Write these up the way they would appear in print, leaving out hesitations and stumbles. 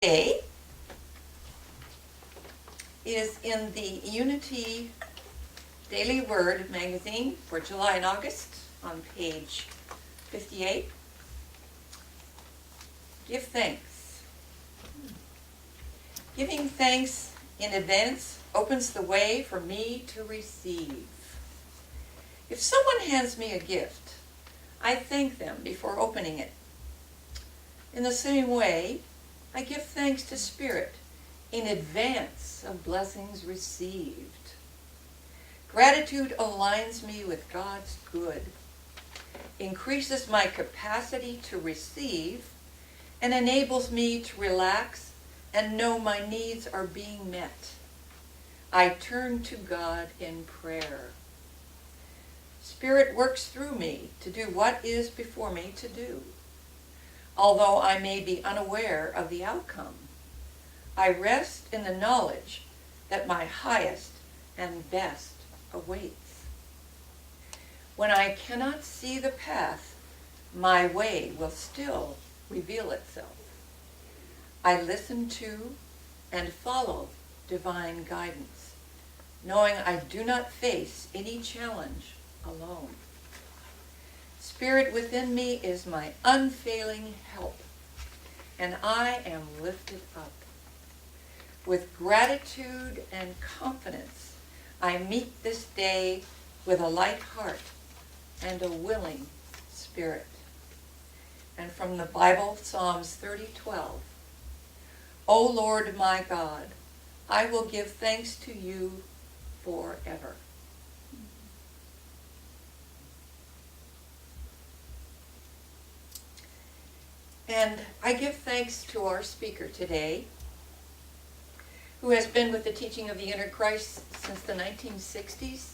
Today is in the Unity Daily Word magazine for July and August on page 58. Give thanks. Giving thanks in advance opens the way for me to receive. If someone hands me a gift, I thank them before opening it. In the same way, I give thanks to Spirit in advance of blessings received. Gratitude aligns me with God's good, increases my capacity to receive, and enables me to relax and know my needs are being met. I turn to God in prayer. Spirit works through me to do what is before me to do. Although I may be unaware of the outcome, I rest in the knowledge that my highest and best awaits. When I cannot see the path, my way will still reveal itself. I listen to and follow divine guidance, knowing I do not face any challenge alone. Spirit within me is my unfailing help, and I am lifted up. With gratitude and confidence, I meet this day with a light heart and a willing spirit. And from the Bible, Psalms 30:12. O Lord my God, I will give thanks to you forever. And I give thanks to our speaker today, who has been with the teaching of the Inner Christ since the 1960s.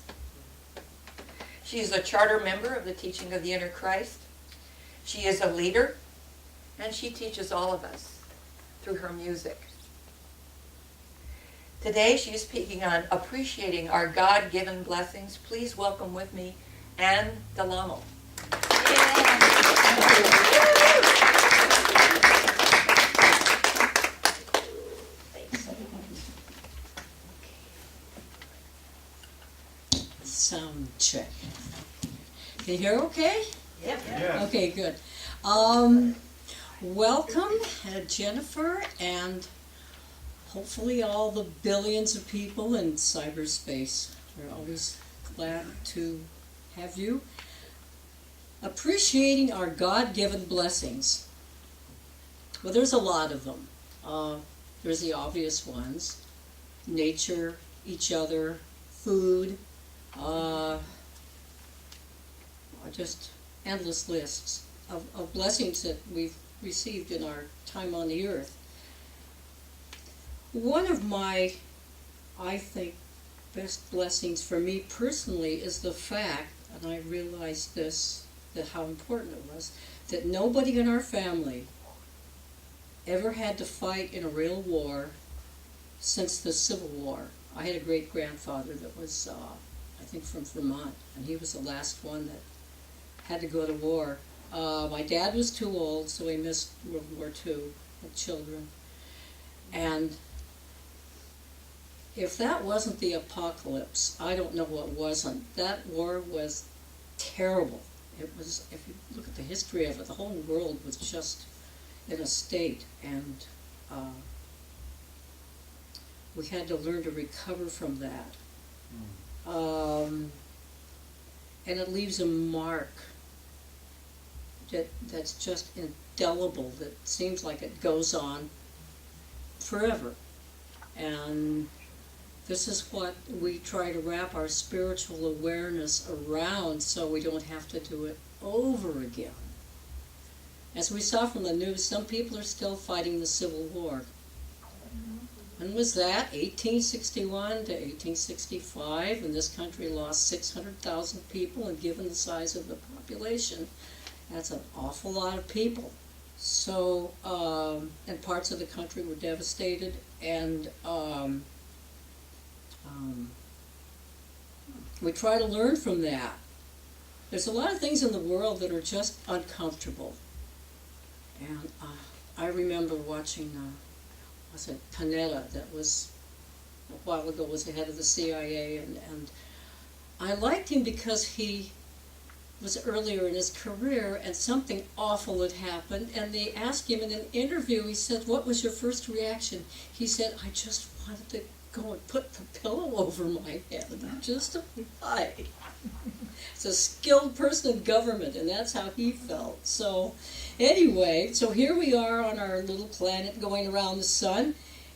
She is a charter member of the teaching of the Inner Christ. She is a leader, and she teaches all of us through her music. Today she is speaking on appreciating our God-given blessings. Please welcome with me Anne Delamo. Sound check. Can you hear okay? Yep. Yeah. Okay, good. Welcome, Jennifer, and hopefully all the billions of people in cyberspace. We're always glad to have you. Appreciating our God-given blessings. Well, there's a lot of them. There's the obvious ones. Nature, each other, food, just endless lists of blessings that we've received in our time on the earth. One of my, I think, best blessings for me personally is the fact, and I realized this, that how important it was, that nobody in our family ever had to fight in a real war since the Civil War. I had a great-grandfather that was I think from Vermont, and he was the last one that had to go to war. My dad was too old, so he missed World War II, had children. And if that wasn't the apocalypse, I don't know what wasn't. That war was terrible. It was, if you look at the history of it, the whole world was just in a state, and we had to learn to recover from that. And it leaves a mark that's just indelible, that seems like it goes on forever. And this is what we try to wrap our spiritual awareness around, so we don't have to do it over again. As we saw from the news, some people are still fighting the Civil War. When was that? 1861 to 1865, and this country lost 600,000 people, and given the size of the population, that's an awful lot of people. So, and parts of the country were devastated, and we try to learn from that. There's a lot of things in the world that are just uncomfortable. And I remember watching was it Panetta that was a while ago was the head of the CIA, and I liked him because he was earlier in his career and something awful had happened, and they asked him in an interview, he said, "What was your first reaction?" He said, "I just wanted to go and put the pillow over my head, just to die." It's a skilled person in government, and that's how he felt. So anyway, so here we are on our little planet going around the sun,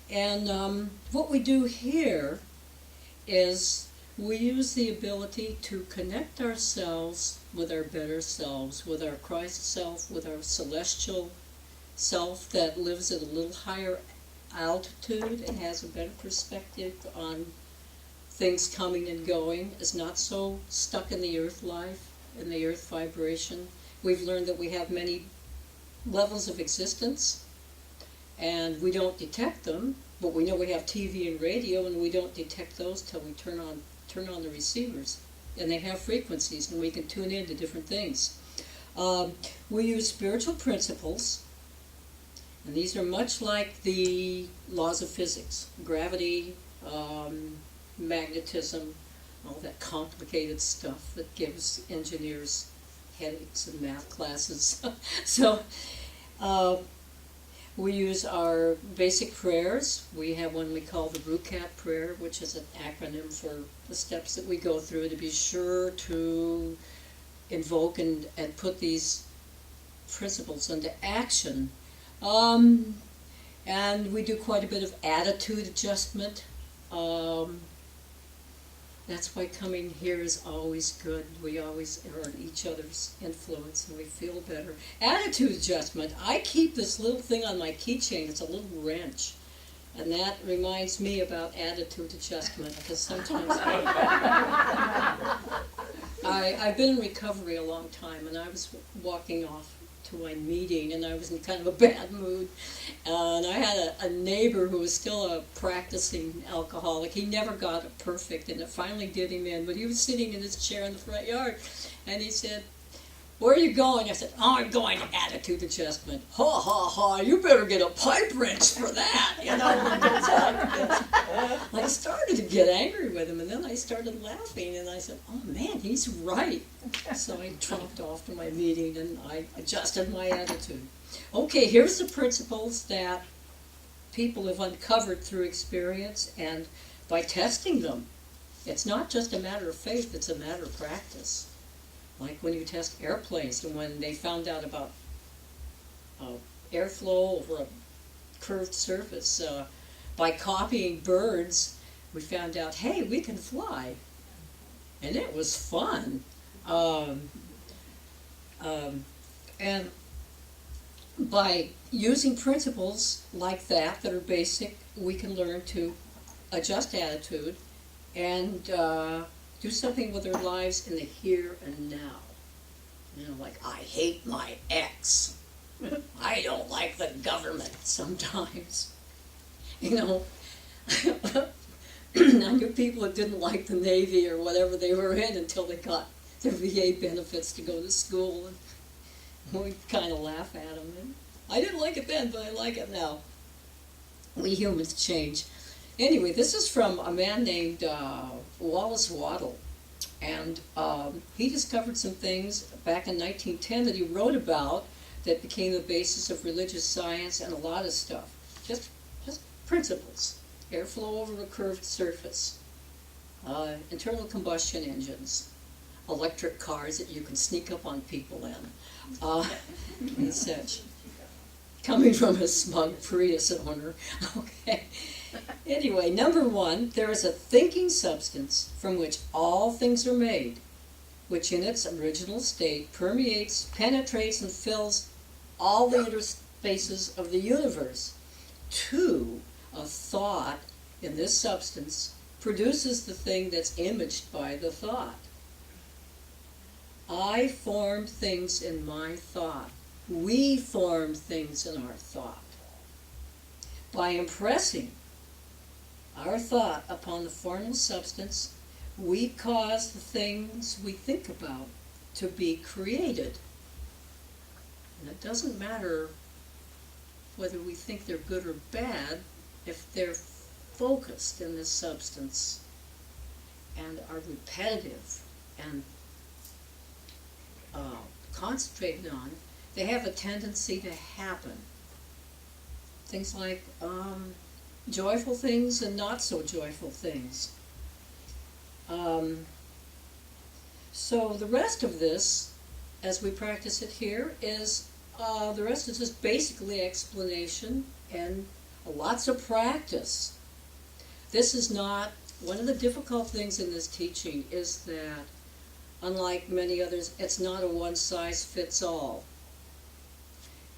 and what we do here is we use the ability to connect ourselves with our better selves, with our Christ self, with our celestial self that lives at a little higher altitude and has a better perspective on things coming and going, is not so stuck in the earth life, in the earth vibration. We've learned that we have many levels of existence, and we don't detect them, but we know we have TV and radio, and we don't detect those till we turn on the receivers, and they have frequencies, and we can tune in to different things. We use spiritual principles, and these are much like the laws of physics, gravity, magnetism, all that complicated stuff that gives engineers headaches in math classes. So we use our basic prayers. We have one we call the RUCAT prayer, which is an acronym for the steps that we go through to be sure to invoke and put these principles into action. And we do quite a bit of attitude adjustment. That's why coming here is always good. We always are on each other's influence and we feel better. Attitude adjustment. I keep this little thing on my keychain. It's a little wrench. And that reminds me about attitude adjustment, because sometimes I've been in recovery a long time, and I was walking off to my meeting, and I was in kind of a bad mood. And I had a neighbor who was still a practicing alcoholic. He never got it perfect, and it finally did him in. But he was sitting in his chair in the front yard, and he said, "Where are you going?" I said, "Oh, I'm going to attitude adjustment." "Ha ha ha, you better get a pipe wrench for that," you know. I started to get angry with him, and then I started laughing, and I said, "Oh man, he's right." So I tromped off to my meeting, and I adjusted my attitude. Okay, here's the principles that people have uncovered through experience and by testing them. It's not just a matter of faith, it's a matter of practice. Like when you test airplanes, and when they found out about airflow over a curved surface, by copying birds, we found out, hey, we can fly. And it was fun. And by using principles like that are basic, we can learn to adjust attitude and do something with our lives in the here and now. You know, like, I hate my ex. I don't like the government sometimes. You know, I knew people that didn't like the Navy or whatever they were in until they got their VA benefits to go to school, and we kind of laugh at them. And I didn't like it then, but I like it now. We humans change. Anyway, this is from a man named Wallace Waddell, and he discovered some things back in 1910 that he wrote about that became the basis of religious science and a lot of stuff. Just principles. Airflow over a curved surface, internal combustion engines, electric cars that you can sneak up on people in, and such. Coming from a smug Prius owner. Okay. Anyway, number one, there is a thinking substance from which all things are made, which in its original state permeates, penetrates, and fills all the interspaces of the universe. Two, a thought in this substance produces the thing that's imaged by the thought. I formed things in my thought. We formed things in our thought. By impressing our thought upon the formless substance, we cause the things we think about to be created. And it doesn't matter whether we think they're good or bad, if they're focused in this substance and are repetitive and concentrated on, they have a tendency to happen. Things like joyful things and not so joyful things. So the rest of this, as we practice it here, is the rest is just basically explanation and lots of practice. This is not, one of the difficult things in this teaching is that, unlike many others, it's not a one-size-fits-all.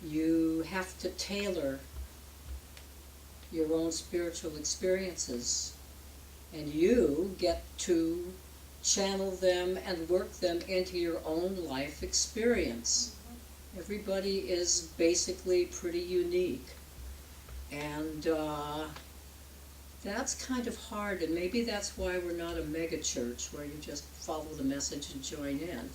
You have to tailor your own spiritual experiences, and you get to channel them and work them into your own life experience. Everybody is basically pretty unique, and that's kind of hard, and maybe that's why we're not a mega church where you just follow the message and join in.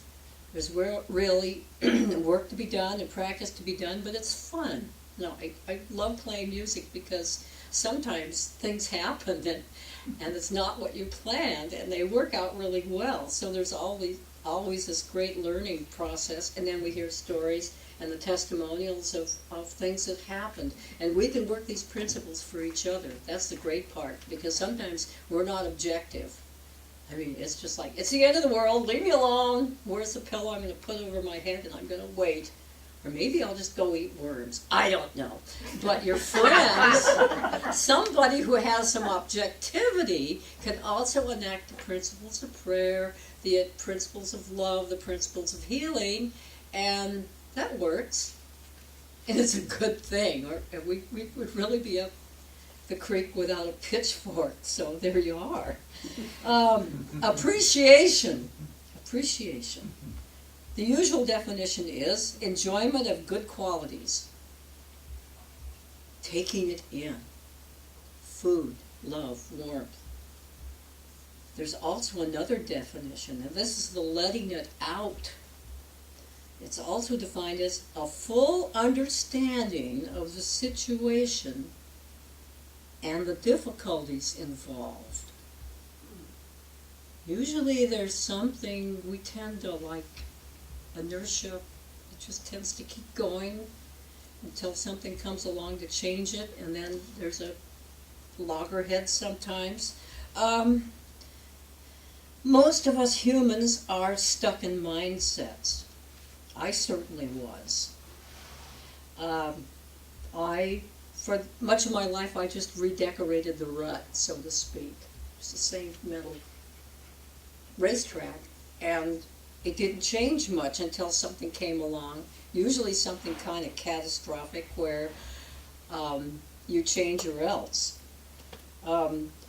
There's really work to be done and practice to be done, but it's fun. No, I love playing music because sometimes things happen and it's not what you planned, and they work out really well. So there's always this great learning process, and then we hear stories and the testimonials of things that happened. And we can work these principles for each other. That's the great part, because sometimes we're not objective. I mean, it's just like, it's the end of the world, leave me alone. Where's the pillow I'm going to put over my head, and I'm going to wait. Or maybe I'll just go eat worms. I don't know. But your friends, somebody who has some objectivity, can also enact the principles of prayer, the principles of love, the principles of healing, and that works. And it's a good thing. Or we would really be up the creek without a pitchfork. So there you are. Appreciation. Appreciation. The usual definition is enjoyment of good qualities. Taking it in. Food, love, warmth. There's also another definition, and this is the letting it out. It's also defined as a full understanding of the situation and the difficulties involved. Usually there's something we tend to like, inertia. It just tends to keep going until something comes along to change it, and then there's a loggerhead sometimes. Most of us humans are stuck in mindsets. I certainly was. For much of my life, I just redecorated the rut, so to speak. It's the same metal racetrack, and it didn't change much until something came along, usually something kind of catastrophic where you change or else.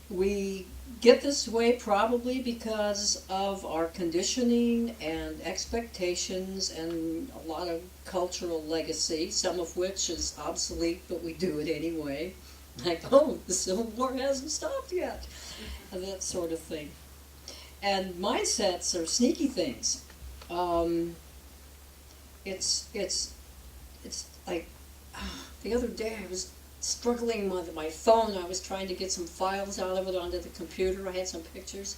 We get this way probably because of our conditioning and expectations and a lot of cultural legacy, some of which is obsolete, but we do it anyway. Like, oh, the Civil War hasn't stopped yet, and that sort of thing. And mindsets are sneaky things. It's like, the other day I was struggling with my phone. I was trying to get some files out of it onto the computer. I had some pictures,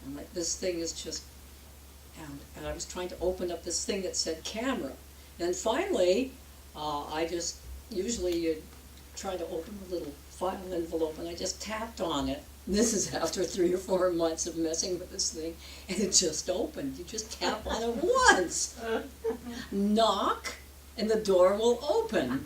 and like, this thing is just, and I was trying to open up this thing that said camera. And finally, usually you try to open a little file envelope, and I just tapped on it. This is after 3 or 4 months of messing with this thing, and it just opened. You just tap on it once. Knock, and the door will open.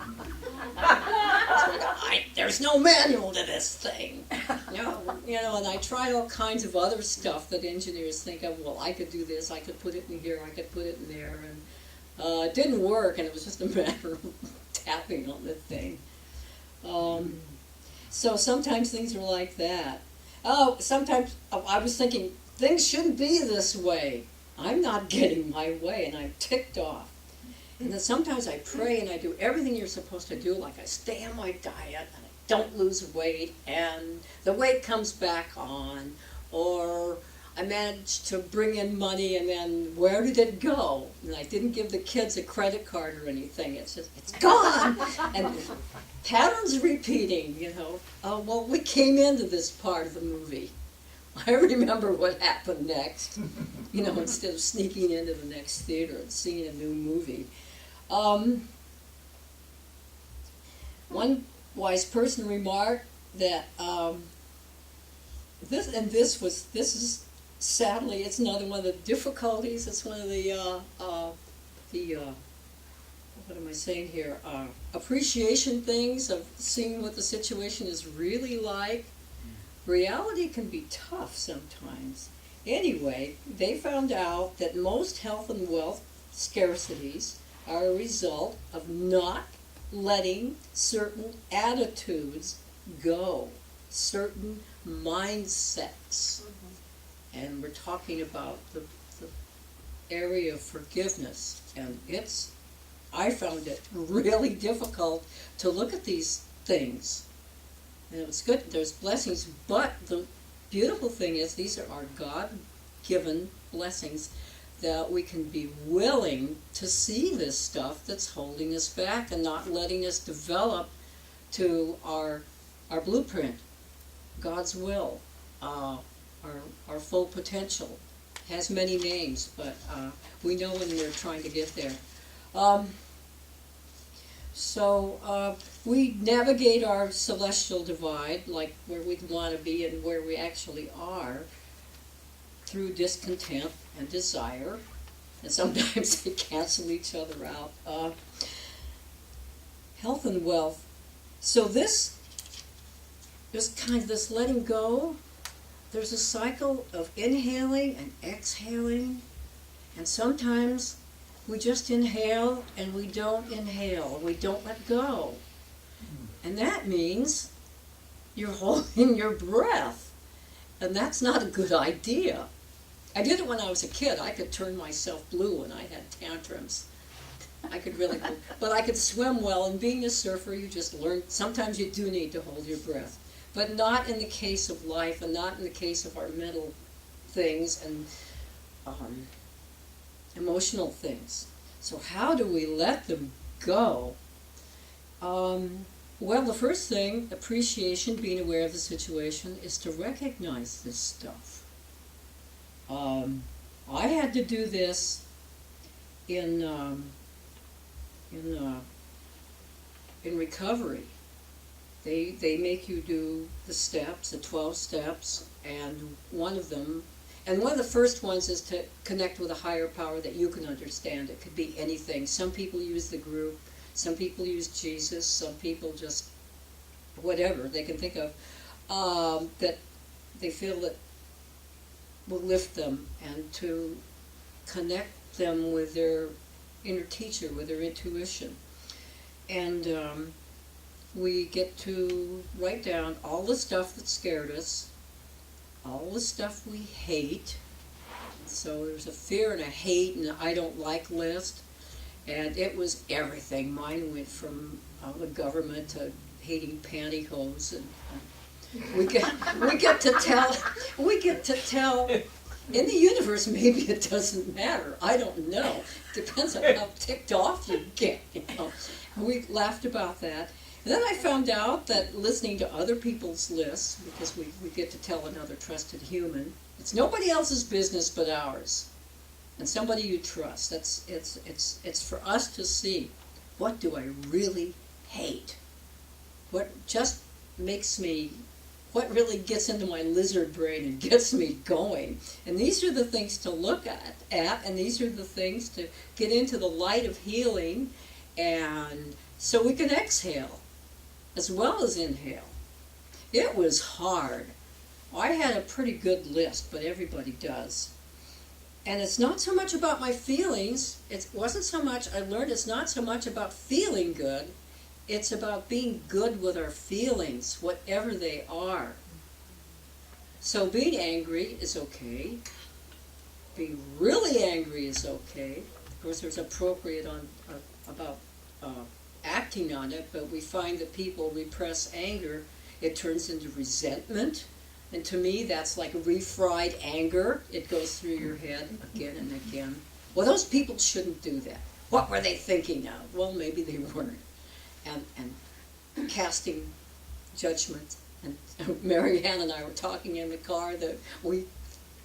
There's no manual to this thing. And I tried all kinds of other stuff that engineers think of. Well, I could do this, I could put it in here, I could put it in there, and it didn't work, and it was just a matter of tapping on the thing. So sometimes things are like that. Oh, sometimes I was thinking, things shouldn't be this way. I'm not getting my way, and I'm ticked off. And then sometimes I pray and I do everything you're supposed to do, like I stay on my diet and I don't lose weight, and the weight comes back on, or I managed to bring in money, and then where did it go? And I didn't give the kids a credit card or anything. It's just, it's gone. And patterns repeating, you know. Well, we came into this part of the movie. I remember what happened next, you know, instead of sneaking into the next theater and seeing a new movie. One wise person remarked that this is sadly, it's another one of the difficulties. It's one of the what am I saying here? Appreciation things of seeing what the situation is really like. Reality can be tough sometimes. Anyway, they found out that most health and wealth scarcities are a result of not letting certain attitudes go, certain mindsets. And we're talking about the area of forgiveness. And I found it really difficult to look at these things. And it was good, there's blessings, but the beautiful thing is these are our God-given blessings, that we can be willing to see this stuff that's holding us back and not letting us develop to our blueprint, God's will, our full potential. Has many names, but we know when we're trying to get there. So we navigate our celestial divide, like where we want to be and where we actually are, through discontent and desire, and sometimes they cancel each other out. Health and wealth. So this kind of this letting go. There's a cycle of inhaling and exhaling, and sometimes we just inhale and we don't inhale, we don't let go. And that means you're holding your breath, and that's not a good idea. I did it when I was a kid. I could turn myself blue when I had tantrums. I could really, but I could swim well, and being a surfer, you just learn, sometimes you do need to hold your breath. But not in the case of life, and not in the case of our mental things and emotional things. So how do we let them go? Well, the first thing, appreciation, being aware of the situation, is to recognize this stuff. I had to do this in recovery. They make you do the steps, the 12 steps, and one of the first ones is to connect with a higher power that you can understand. It could be anything. Some people use the group, some people use Jesus, some people just whatever they can think of, that they feel that will lift them, and to connect them with their inner teacher, with their intuition. And we get to write down all the stuff that scared us, all the stuff we hate. So there's a fear and a hate and an I don't like list, and it was everything. Mine went from the government to hating pantyhose, and we get to tell. In the universe, maybe it doesn't matter. I don't know. Depends on how ticked off you get. You know, we laughed about that. And then I found out that listening to other people's lists, because we get to tell another trusted human, it's nobody else's business but ours, and somebody you trust. It's for us to see, what do I really hate? What just makes me, what really gets into my lizard brain and gets me going? And these are the things to look at, and these are the things to get into the light of healing, and so we can exhale as well as inhale. It was hard. I had a pretty good list, but everybody does. And it's not so much about my feelings. It wasn't so much, I learned it's not so much about feeling good. It's about being good with our feelings, whatever they are. So being angry is okay. Being really angry is okay. Of course, there's appropriate about acting on it, but we find that people repress anger. It turns into resentment. And to me, that's like refried anger. It goes through your head again and again. Well, those people shouldn't do that. What were they thinking of? Well, maybe they weren't. And casting judgment. And Mary Ann and I were talking in the car that we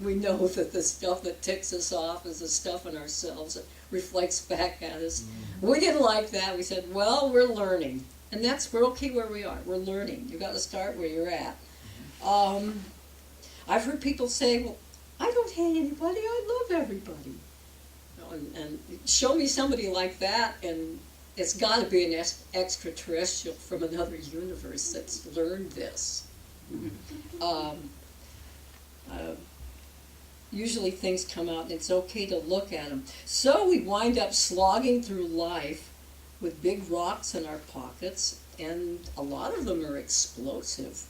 know that the stuff that ticks us off is the stuff in ourselves that reflects back at us. We didn't like that. We said, well, we're learning. And we're okay where we are. We're learning. You've got to start where you're at. I've heard people say, well, I don't hate anybody, I love everybody. And show me somebody like that, and it's got to be an extraterrestrial from another universe that's learned this. Usually things come out and it's okay to look at them. So we wind up slogging through life with big rocks in our pockets, and a lot of them are explosive.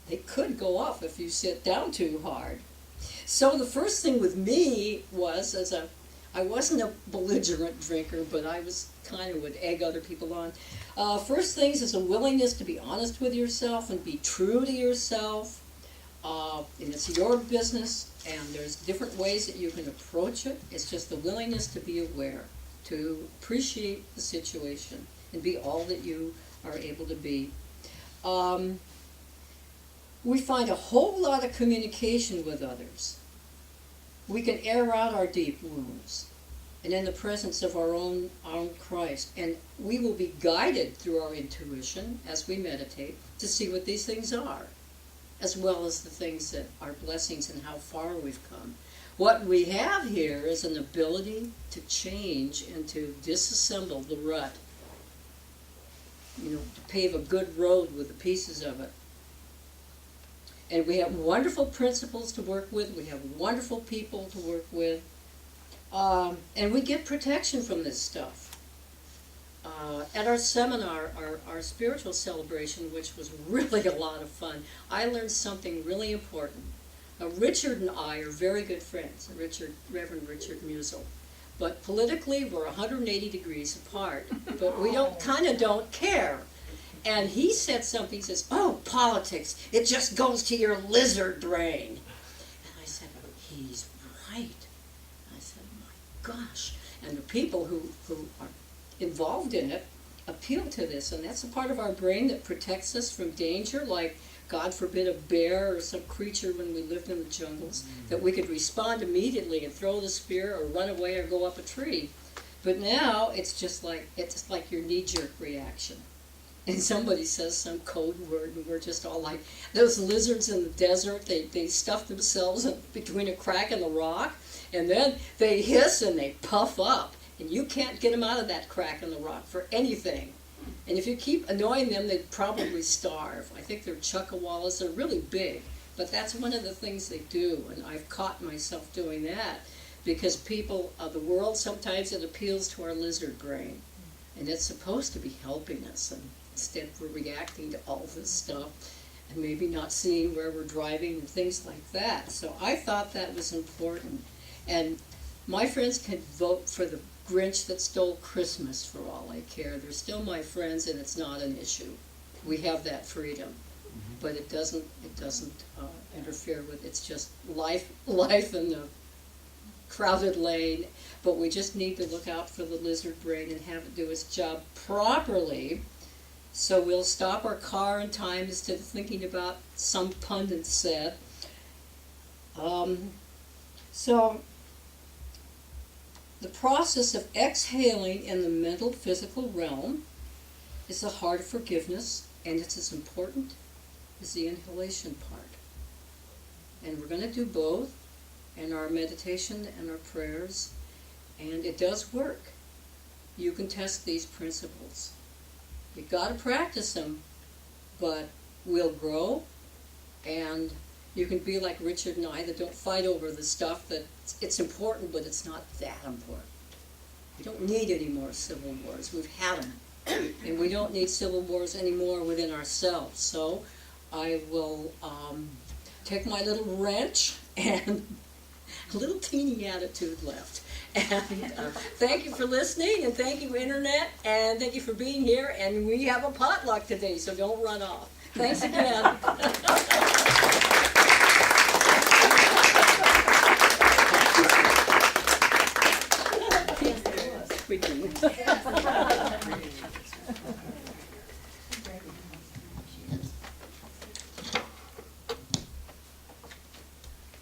They could go off if you sit down too hard. So the first thing with me was, I wasn't a belligerent drinker, but I was kind of would egg other people on. First things is a willingness to be honest with yourself and be true to yourself. And it's your business, and there's different ways that you can approach it. It's just the willingness to be aware, to appreciate the situation, and be all that you are able to be. We find a whole lot of communication with others. We can air out our deep wounds, and in the presence of our own Christ. And we will be guided through our intuition as we meditate to see what these things are, as well as the things that are blessings and how far we've come. What we have here is an ability to change and to disassemble the rut. To pave a good road with the pieces of it. And we have wonderful principles to work with. We have wonderful people to work with. And we get protection from this stuff. At our seminar, our spiritual celebration, which was really a lot of fun, I learned something really important. Richard and I are very good friends, Reverend Richard Musel. But politically, we're 180 degrees apart. But we don't care. And he said something, he says, oh, politics, it just goes to your lizard brain. And I said, he's right. I said, my gosh. And the people who are involved in it appeal to this, and that's a part of our brain that protects us from danger, like, God forbid, a bear or some creature when we lived in the jungles, that we could respond immediately and throw the spear or run away or go up a tree. But now it's just like your knee-jerk reaction. And somebody says some code word, and we're just all like, those lizards in the desert, they stuff themselves between a crack in the rock, and then they hiss and they puff up, and you can't get them out of that crack in the rock for anything. And if you keep annoying them, they'd probably starve. I think they're chuckawallas, they're really big, but that's one of the things they do, and I've caught myself doing that, because people of the world, sometimes it appeals to our lizard brain, and it's supposed to be helping us, and instead we're reacting to all this stuff and maybe not seeing where we're driving and things like that. So I thought that was important. And my friends can vote for the Grinch that stole Christmas for all I care. They're still my friends, and it's not an issue. We have that freedom. But it doesn't interfere with, it's just life in the crowded lane. But we just need to look out for the lizard brain and have it do its job properly. So we'll stop our car in time instead of thinking about some pundit said. So the process of exhaling in the mental, physical realm is the heart of forgiveness, and it's as important as the inhalation part. And we're going to do both in our meditation and our prayers, and it does work. You can test these principles. You've got to practice them, but we'll grow, and you can be like Richard and I that don't fight over the stuff that it's important, but it's not that important. We don't need any more civil wars. We've had them, and we don't need civil wars anymore within ourselves. So I will take my little wrench and a little teeny attitude left. And thank you for listening, and thank you, Internet, and thank you for being here. And we have a potluck today, so don't run off. Thanks again.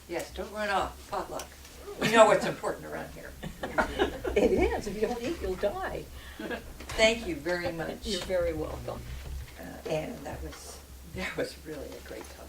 Yes, don't run off, potluck. We know what's important around here. It is, if you don't eat, you'll die. Thank you very much. You're very welcome. And that was really a great talk.